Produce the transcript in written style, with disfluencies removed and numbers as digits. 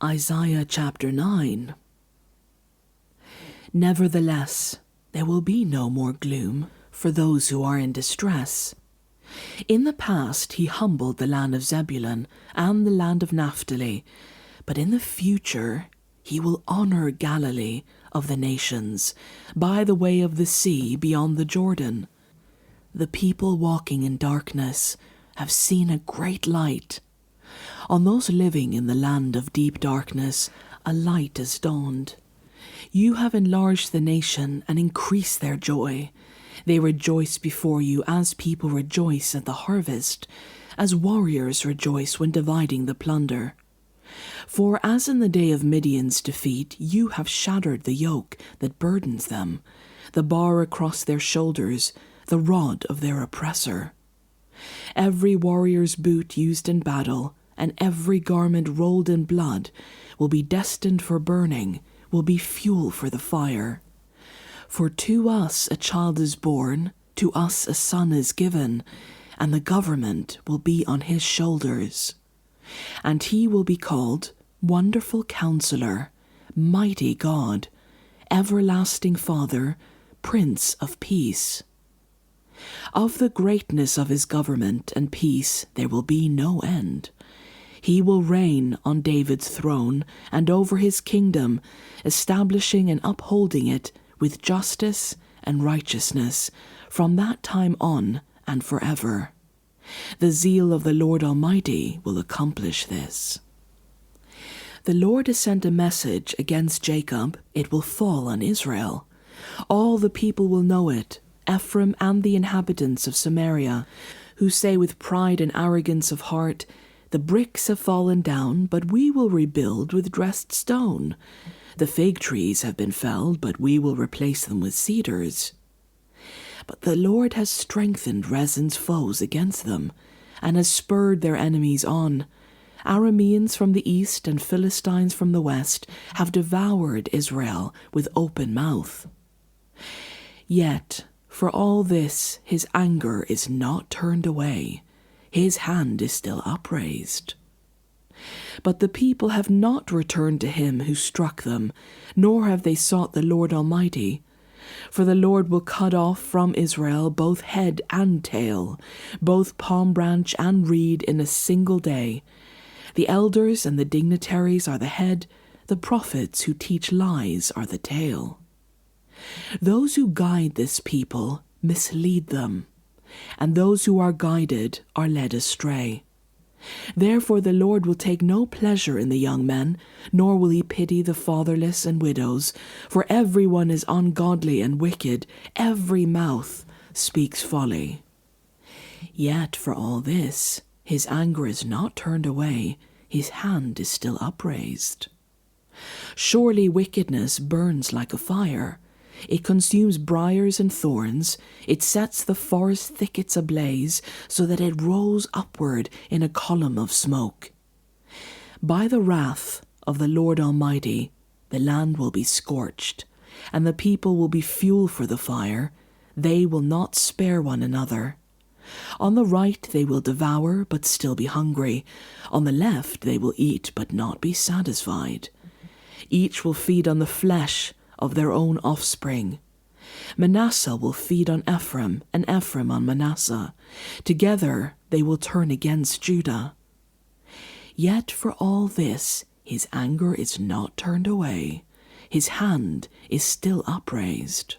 Isaiah chapter 9. Nevertheless, there will be no more gloom for those who are in distress. In the past he humbled the land of Zebulun and the land of Naphtali, but in the future he will honor Galilee of the nations by the way of the sea beyond the Jordan. The people walking in darkness have seen a great light. On those living in the land of deep darkness, a light has dawned. You have enlarged the nation and increased their joy. They rejoice before you as people rejoice at the harvest, as warriors rejoice when dividing the plunder. For as in the day of Midian's defeat, you have shattered the yoke that burdens them, the bar across their shoulders, the rod of their oppressor. Every warrior's boot used in battle, and every garment rolled in blood, will be destined for burning, will be fuel for the fire. For to us a child is born, to us a son is given, and the government will be on his shoulders. And he will be called Wonderful Counselor, Mighty God, Everlasting Father, Prince of Peace. Of the greatness of his government and peace there will be no end. He will reign on David's throne and over his kingdom, establishing and upholding it with justice and righteousness from that time on and forever. The zeal of the Lord Almighty will accomplish this. The Lord has sent a message against Jacob, it will fall on Israel. All the people will know it, Ephraim and the inhabitants of Samaria, who say with pride and arrogance of heart, "The bricks have fallen down, but we will rebuild with dressed stone. The fig trees have been felled, but we will replace them with cedars." But the Lord has strengthened Rezin's foes against them, and has spurred their enemies on. Arameans from the east and Philistines from the west have devoured Israel with open mouth. Yet, for all this, his anger is not turned away. His hand is still upraised. But the people have not returned to him who struck them, nor have they sought the Lord Almighty. For the Lord will cut off from Israel both head and tail, both palm branch and reed in a single day. The elders and the dignitaries are the head, the prophets who teach lies are the tail. Those who guide this people mislead them, and those who are guided are led astray. Therefore the Lord will take no pleasure in the young men, nor will he pity the fatherless and widows, for everyone is ungodly and wicked, every mouth speaks folly. Yet for all this, his anger is not turned away, his hand is still upraised. Surely wickedness burns like a fire. It consumes briars and thorns. It sets the forest thickets ablaze, so that it rolls upward in a column of smoke. By the wrath of the Lord Almighty, the land will be scorched, and the people will be fuel for the fire. They will not spare one another. On the right they will devour, but still be hungry. On the left they will eat, but not be satisfied. Each will feed on the flesh of their own offspring. Manasseh will feed on Ephraim, and Ephraim on Manasseh. Together they will turn against Judah. Yet for all this, his anger is not turned away. His hand is still upraised.